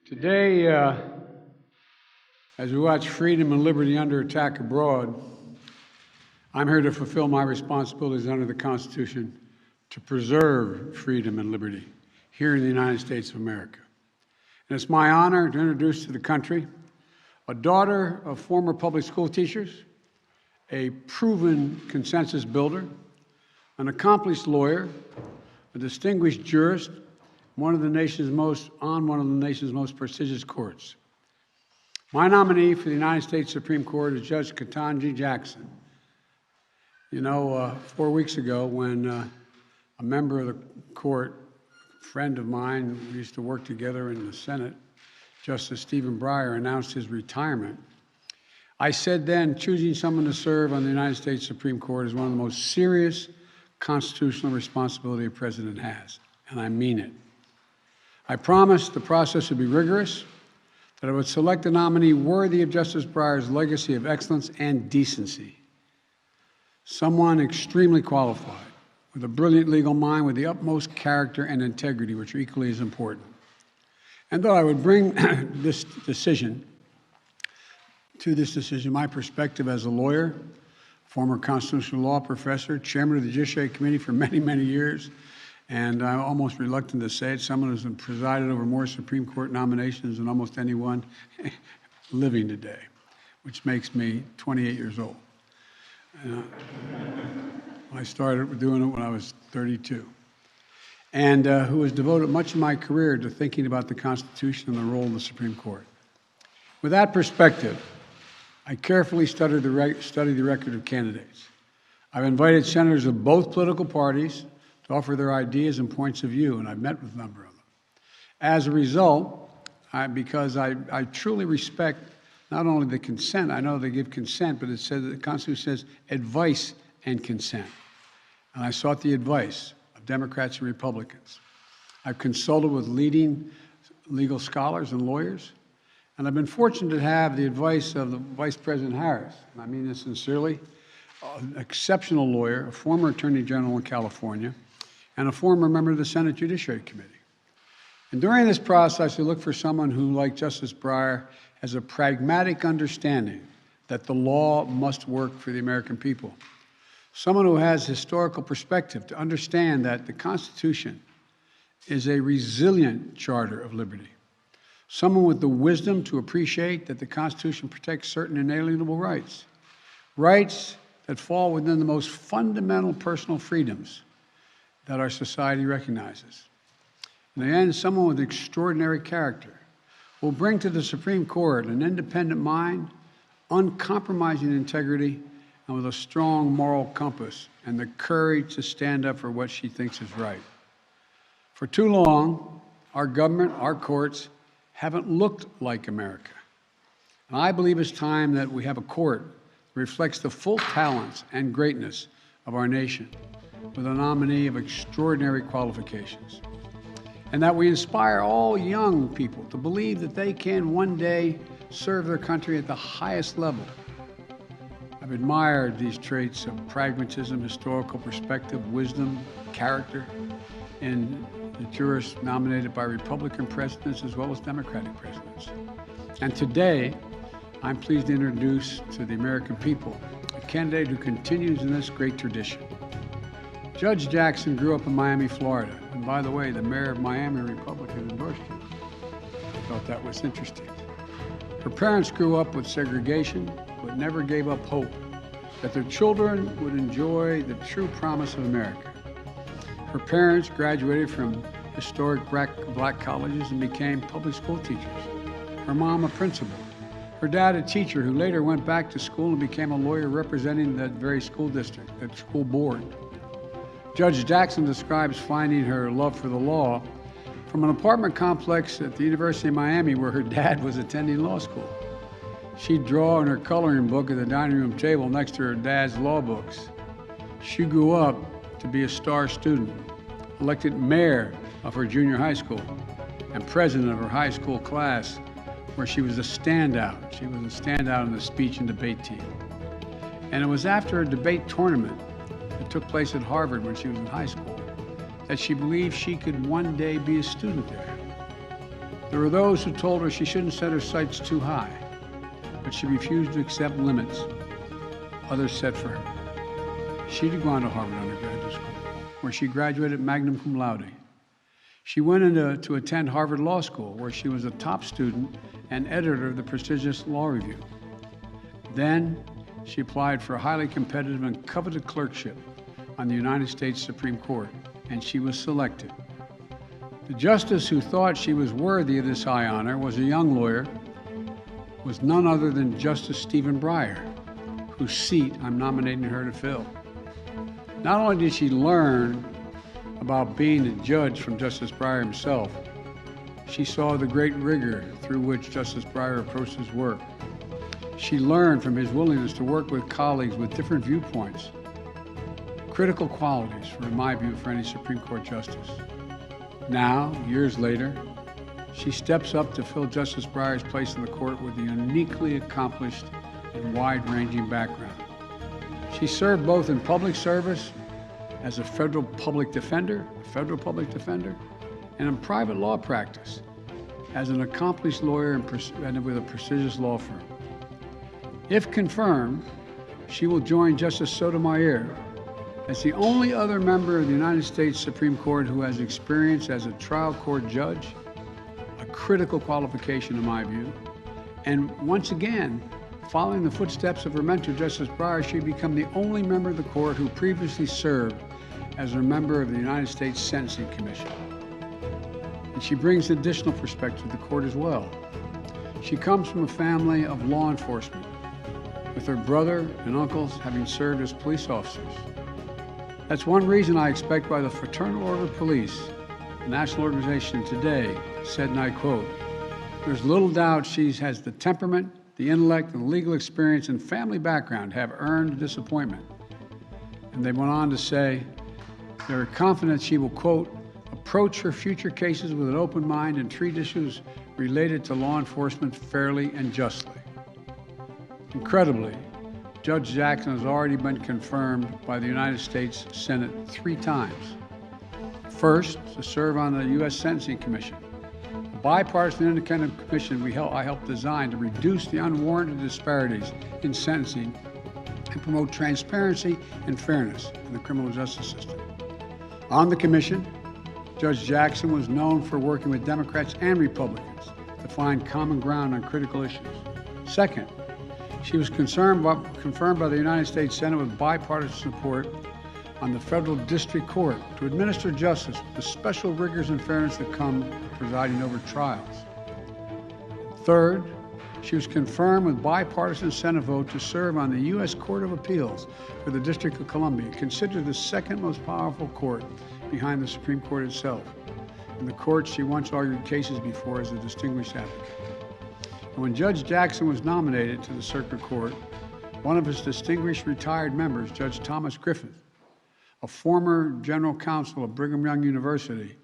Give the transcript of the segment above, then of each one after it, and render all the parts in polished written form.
Today, as we watch freedom and liberty under attack abroad, I'm here to fulfill my responsibilities under the Constitution to preserve freedom and liberty here in the United States of America. And it's my honor to introduce to the country a daughter of former public school teachers, a proven consensus builder, an accomplished lawyer, a distinguished jurist, on one of the nation's most prestigious courts. My nominee for the United States Supreme Court is Judge Ketanji Jackson. You know, 4 weeks ago, when a member of the court, a friend of mine, we used to work together in the Senate, Justice Stephen Breyer, announced his retirement, I said then, choosing someone to serve on the United States Supreme Court is one of the most serious constitutional responsibility a president has, and I mean it. I promised the process would be rigorous, that I would select a nominee worthy of Justice Breyer's legacy of excellence and decency. Someone extremely qualified, with a brilliant legal mind, with the utmost character and integrity, which are equally as important. And though I would bring this decision, my perspective as a lawyer, former constitutional law professor, chairman of the Judiciary Committee for many, many years, and I'm almost reluctant to say it, someone who's presided over more Supreme Court nominations than almost anyone living today, which makes me 28 years old. I started doing it when I was 32. And who has devoted much of my career to thinking about the Constitution and the role of the Supreme Court. With that perspective, I carefully studied the record of candidates. I've invited senators of both political parties to offer their ideas and points of view, and I've met with a number of them. As a result, because I truly respect not only the consent, I know they give consent, but it says the Constitution says advice and consent. And I sought the advice of Democrats and Republicans. I've consulted with leading legal scholars and lawyers, and I've been fortunate to have the advice of the Vice President Harris, and I mean this sincerely, an exceptional lawyer, a former Attorney General in California, and a former member of the Senate Judiciary Committee. And during this process, I look for someone who, like Justice Breyer, has a pragmatic understanding that the law must work for the American people. Someone who has historical perspective to understand that the Constitution is a resilient charter of liberty. Someone with the wisdom to appreciate that the Constitution protects certain inalienable rights, rights that fall within the most fundamental personal freedoms that our society recognizes. In the end, someone with extraordinary character will bring to the Supreme Court an independent mind, uncompromising integrity, and with a strong moral compass and the courage to stand up for what she thinks is right. For too long, our government, our courts, haven't looked like America. And I believe it's time that we have a court that reflects the full talents and greatness of our nation, with a nominee of extraordinary qualifications. And that we inspire all young people to believe that they can one day serve their country at the highest level. I've admired these traits of pragmatism, historical perspective, wisdom, character in the jurists nominated by Republican presidents as well as Democratic presidents. And today, I'm pleased to introduce to the American people a candidate who continues in this great tradition. Judge Jackson grew up in Miami, Florida. And by the way, the mayor of Miami, a Republican, endorsed her. I thought that was interesting. Her parents grew up with segregation, but never gave up hope that their children would enjoy the true promise of America. Her parents graduated from historic black colleges and became public school teachers. Her mom, a principal. Her dad, a teacher who later went back to school and became a lawyer representing that very school district, that school board. Judge Jackson describes finding her love for the law from an apartment complex at the University of Miami where her dad was attending law school. She'd draw in her coloring book at the dining room table next to her dad's law books. She grew up to be a star student, elected mayor of her junior high school, and president of her high school class, where she was a standout. She was a standout in the speech and debate team. And it was after a debate tournament that took place at Harvard when she was in high school that she believed she could one day be a student there. There were those who told her she shouldn't set her sights too high, but she refused to accept limits others set for her. She did go on to Harvard undergraduate school, where she graduated magna cum laude. She went to attend Harvard Law School, where she was a top student and editor of the prestigious Law Review. Then, she applied for a highly competitive and coveted clerkship on the United States Supreme Court, and she was selected. The justice who thought she was worthy of this high honor was a young lawyer, was none other than Justice Stephen Breyer, whose seat I'm nominating her to fill. Not only did she learn about being a judge from Justice Breyer himself, she saw the great rigor through which Justice Breyer approached his work. She learned from his willingness to work with colleagues with different viewpoints, critical qualities, in my view, for any Supreme Court justice. Now, years later, she steps up to fill Justice Breyer's place in the court with a uniquely accomplished and wide-ranging background. She served both in public service as a federal public defender, and in private law practice as an accomplished lawyer and with a prestigious law firm. If confirmed, she will join Justice Sotomayor as the only other member of the United States Supreme Court who has experience as a trial court judge, a critical qualification in my view, and once again, following the footsteps of her mentor, Justice Breyer, she become the only member of the court who previously served as a member of the United States Sentencing Commission. And she brings additional perspective to the court as well. She comes from a family of law enforcement, with her brother and uncles having served as police officers. That's one reason I expect by the Fraternal Order of Police, the national organization today, said, and I quote, "There's little doubt she has the temperament, the intellect, and the legal experience and family background have earned disappointment." And they went on to say, they're confident she will, quote, "approach her future cases with an open mind and treat issues related to law enforcement fairly and justly." Incredibly, Judge Jackson has already been confirmed by the United States Senate 3 times. First, to serve on the U.S. Sentencing Commission, a bipartisan independent commission I helped design to reduce the unwarranted disparities in sentencing and promote transparency and fairness in the criminal justice system. On the commission, Judge Jackson was known for working with Democrats and Republicans to find common ground on critical issues. Second, she was confirmed by the United States Senate with bipartisan support on the federal district court to administer justice with the special rigors and fairness that come with presiding over trials. Third, she was confirmed with bipartisan Senate vote to serve on the U.S. Court of Appeals for the District of Columbia, considered the second most powerful court behind the Supreme Court itself, and the court she once argued cases before as a distinguished advocate. And when Judge Jackson was nominated to the Circuit Court, one of his distinguished retired members, Judge Thomas Griffith, a former general counsel of Brigham Young University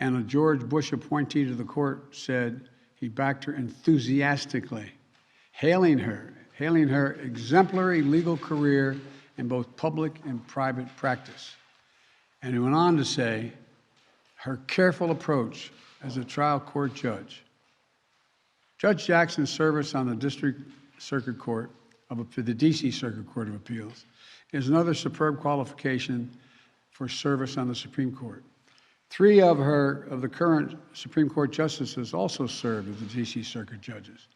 and a George Bush appointee to the court, said he backed her enthusiastically, hailing her exemplary legal career in both public and private practice. And he went on to say her careful approach as a trial court judge. Judge Jackson's service on the District Circuit Court the D.C. Circuit Court of Appeals is another superb qualification for service on the Supreme Court. 3 of the current Supreme Court justices also served as the D.C. Circuit judges,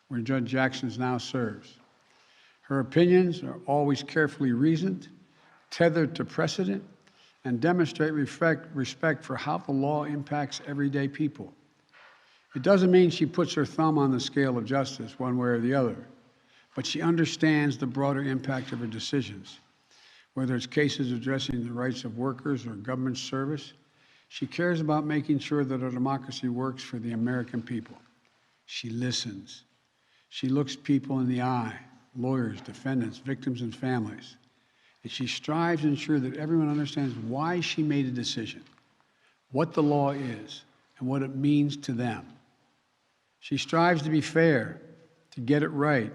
where Judge Jackson now serves. Her opinions are always carefully reasoned, tethered to precedent, and demonstrate respect for how the law impacts everyday people. It doesn't mean she puts her thumb on the scale of justice one way or the other, but she understands the broader impact of her decisions. Whether it's cases addressing the rights of workers or government service, she cares about making sure that our democracy works for the American people. She listens. She looks people in the eye, lawyers, defendants, victims, and families. And she strives to ensure that everyone understands why she made a decision, what the law is, and what it means to them. She strives to be fair, to get it right,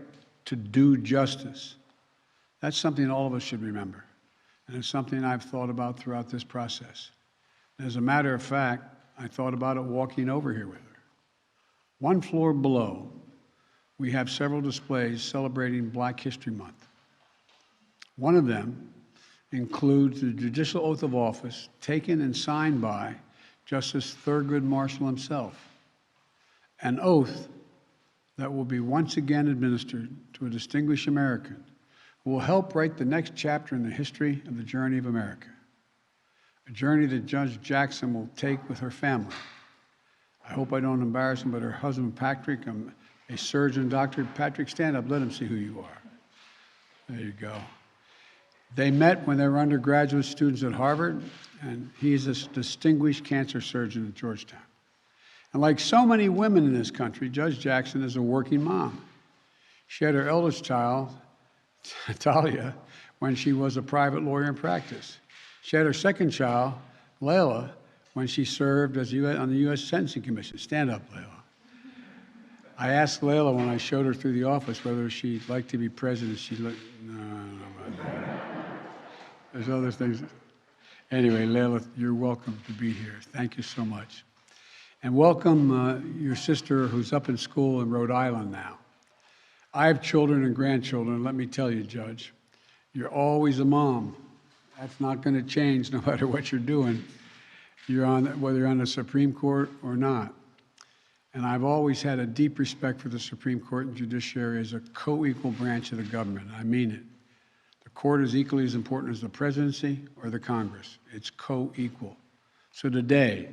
to do justice. That's something all of us should remember, and it's something I've thought about throughout this process. And as a matter of fact, I thought about it walking over here with her. One floor below, we have several displays celebrating Black History Month. One of them includes the judicial oath of office taken and signed by Justice Thurgood Marshall himself, an oath that will be once again administered to a distinguished American who will help write the next chapter in the history of the journey of America, a journey that Judge Jackson will take with her family. I hope I don't embarrass him, but her husband, Patrick, a surgeon, Dr. Patrick, stand up, let him see who you are. There you go. They met when they were undergraduate students at Harvard, and he's a distinguished cancer surgeon at Georgetown. And like so many women in this country, Judge Jackson is a working mom. She had her eldest child, Talia, when she was a private lawyer in practice. She had her second child, Layla, when she served as on the U.S. Sentencing Commission. Stand up, Layla. I asked Layla when I showed her through the office whether she'd like to be president. She looked, no. There's other things. Anyway, Layla, you're welcome to be here. Thank you so much. And welcome your sister who's up in school in Rhode Island now. I have children and grandchildren, and let me tell you, Judge, you're always a mom. That's not going to change no matter what you're doing. Whether you're on the Supreme Court or not. And I've always had a deep respect for the Supreme Court and judiciary as a co-equal branch of the government. I mean it. The court is equally as important as the presidency or the Congress. It's co-equal. So today,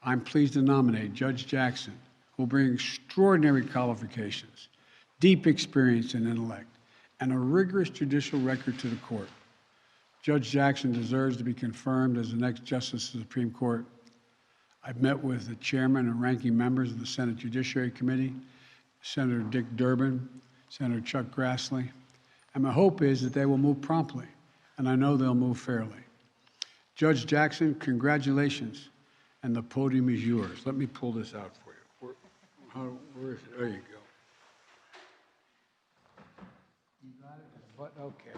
I'm pleased to nominate Judge Jackson, who will bring extraordinary qualifications, deep experience and intellect, and a rigorous judicial record to the court. Judge Jackson deserves to be confirmed as the next Justice of the Supreme Court. I've met with the chairman and ranking members of the Senate Judiciary Committee, Senator Dick Durbin, Senator Chuck Grassley, and my hope is that they will move promptly, and I know they'll move fairly. Judge Jackson, congratulations, and the podium is yours. Let me pull this out for you. Where is it? There you go. You got it? But okay.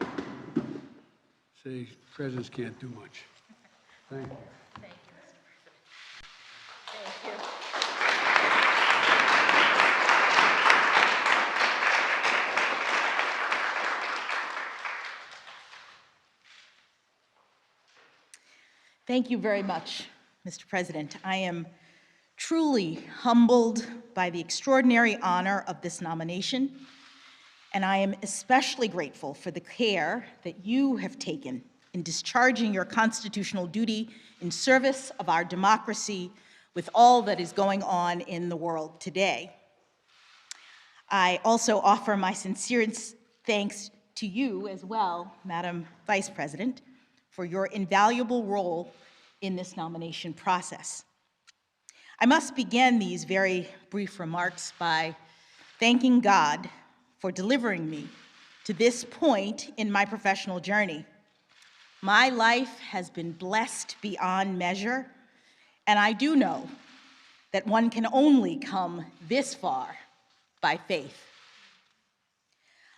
See, presidents can't do much. Thank you. Thank you, Mr. President. Thank you. Thank you very much, Mr. President. I am truly humbled by the extraordinary honor of this nomination, and I am especially grateful for the care that you have taken in discharging your constitutional duty in service of our democracy with all that is going on in the world today. I also offer my sincerest thanks to you as well, Madam Vice President, for your invaluable role in this nomination process. I must begin these very brief remarks by thanking God for delivering me to this point in my professional journey. My life has been blessed beyond measure, and I do know that one can only come this far by faith.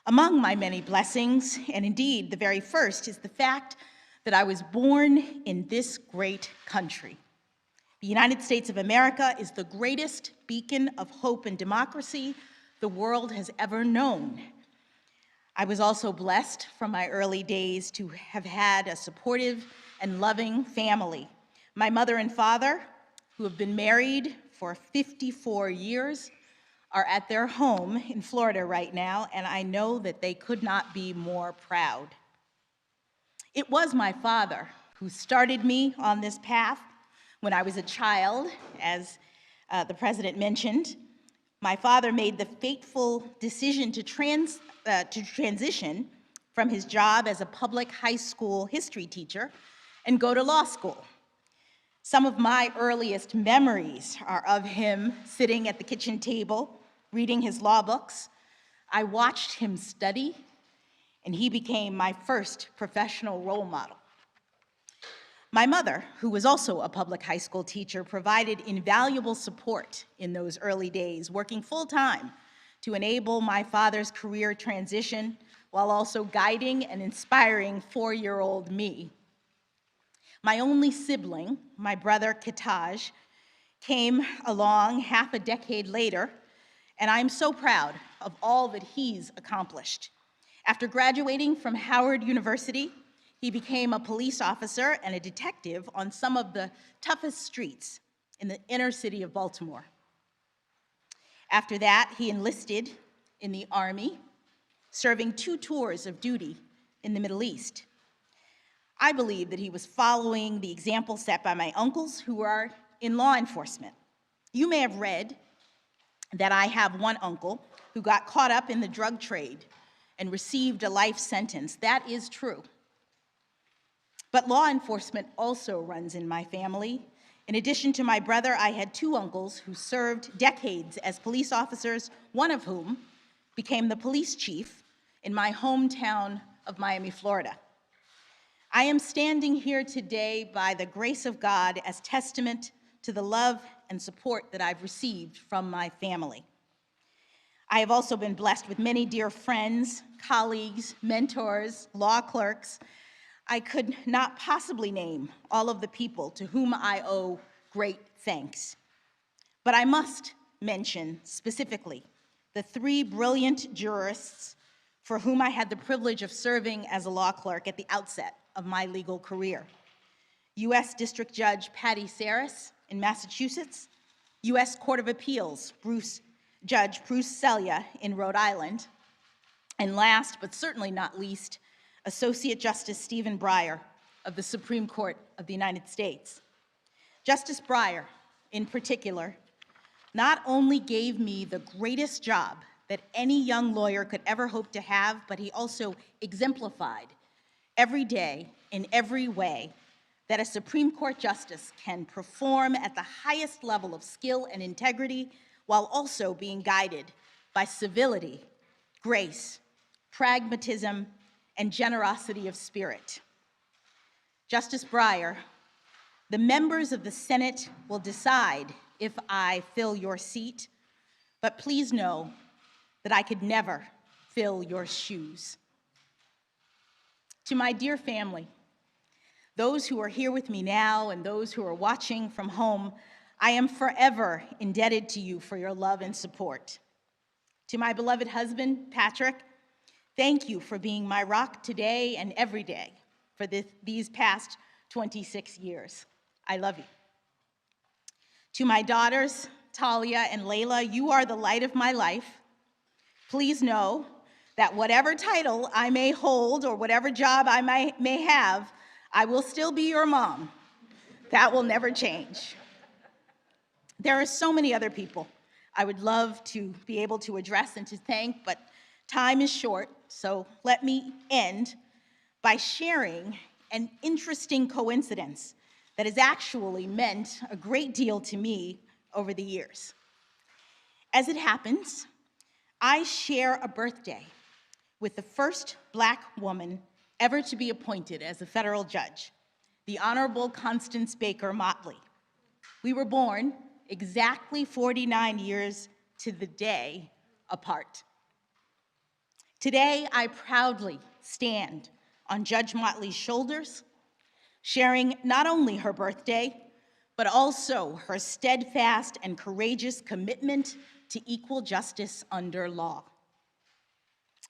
Among my many blessings, and indeed the very first, is the fact that I was born in this great country. The United States of America is the greatest beacon of hope and democracy the world has ever known. I was also blessed from my early days to have had a supportive and loving family. My mother and father, who have been married for 54 years, are at their home in Florida right now, and I know that they could not be more proud. It was my father who started me on this path when I was a child, as the president mentioned. My father made the fateful decision to transition from his job as a public high school history teacher and go to law school. Some of my earliest memories are of him sitting at the kitchen table, reading his law books. I watched him study, and he became my first professional role model. My mother, who was also a public high school teacher, provided invaluable support in those early days, working full-time to enable my father's career transition while also guiding and inspiring 4-year-old me. My only sibling, my brother Ketanji, came along half a decade later, and I'm so proud of all that he's accomplished. After graduating from Howard University, he became a police officer and a detective on some of the toughest streets in the inner city of Baltimore. After that, he enlisted in the Army, serving 2 tours of duty in the Middle East. I believe that he was following the example set by my uncles who are in law enforcement. You may have read that I have one uncle who got caught up in the drug trade and received a life sentence. That is true. But law enforcement also runs in my family. In addition to my brother, I had 2 uncles who served decades as police officers, one of whom became the police chief in my hometown of Miami, Florida. I am standing here today by the grace of God as testament to the love and support that I've received from my family. I have also been blessed with many dear friends, colleagues, mentors, law clerks. I could not possibly name all of the people to whom I owe great thanks. But I must mention specifically the 3 brilliant jurists for whom I had the privilege of serving as a law clerk at the outset of my legal career. U.S. District Judge Patty Saris in Massachusetts, U.S. Court of Appeals Judge Bruce Selya in Rhode Island, and last but certainly not least, Associate Justice Stephen Breyer of the Supreme Court of the United States. Justice Breyer, in particular, not only gave me the greatest job that any young lawyer could ever hope to have, but he also exemplified every day in every way that a Supreme Court justice can perform at the highest level of skill and integrity while also being guided by civility, grace, pragmatism, and generosity of spirit. Justice Breyer, the members of the Senate will decide if I fill your seat, but please know that I could never fill your shoes. To my dear family, those who are here with me now and those who are watching from home, I am forever indebted to you for your love and support. To my beloved husband, Patrick, thank you for being my rock today and every day for these past 26 years. I love you. To my daughters, Talia and Layla, you are the light of my life. Please know that whatever title I may hold or whatever job I may have, I will still be your mom. That will never change. There are so many other people I would love to be able to address and to thank, but time is short, so let me end by sharing an interesting coincidence that has actually meant a great deal to me over the years. As it happens, I share a birthday with the first Black woman ever to be appointed as a federal judge, the Honorable Constance Baker Motley. We were born exactly 49 years to the day apart. Today, I proudly stand on Judge Motley's shoulders, sharing not only her birthday, but also her steadfast and courageous commitment to equal justice under law.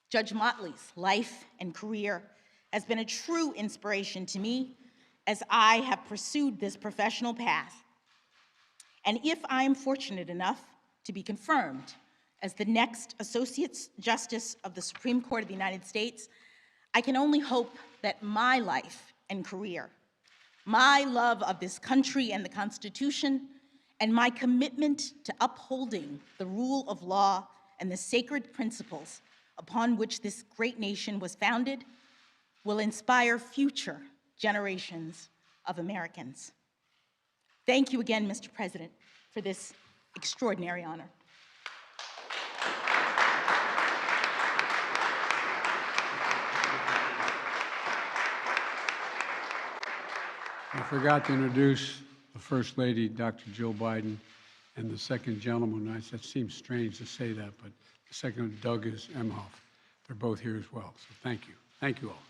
Judge Motley's life and career has been a true inspiration to me as I have pursued this professional path. And if I am fortunate enough to be confirmed as the next Associate Justice of the Supreme Court of the United States, I can only hope that my life and career, my love of this country and the Constitution, and my commitment to upholding the rule of law and the sacred principles upon which this great nation was founded will inspire future generations of Americans. Thank you again, Mr. President, for this extraordinary honor. I forgot to introduce the First Lady, Dr. Jill Biden, and the second gentleman. That seems strange to say that, but the second, Doug Emhoff. They're both here as well, so thank you. Thank you all.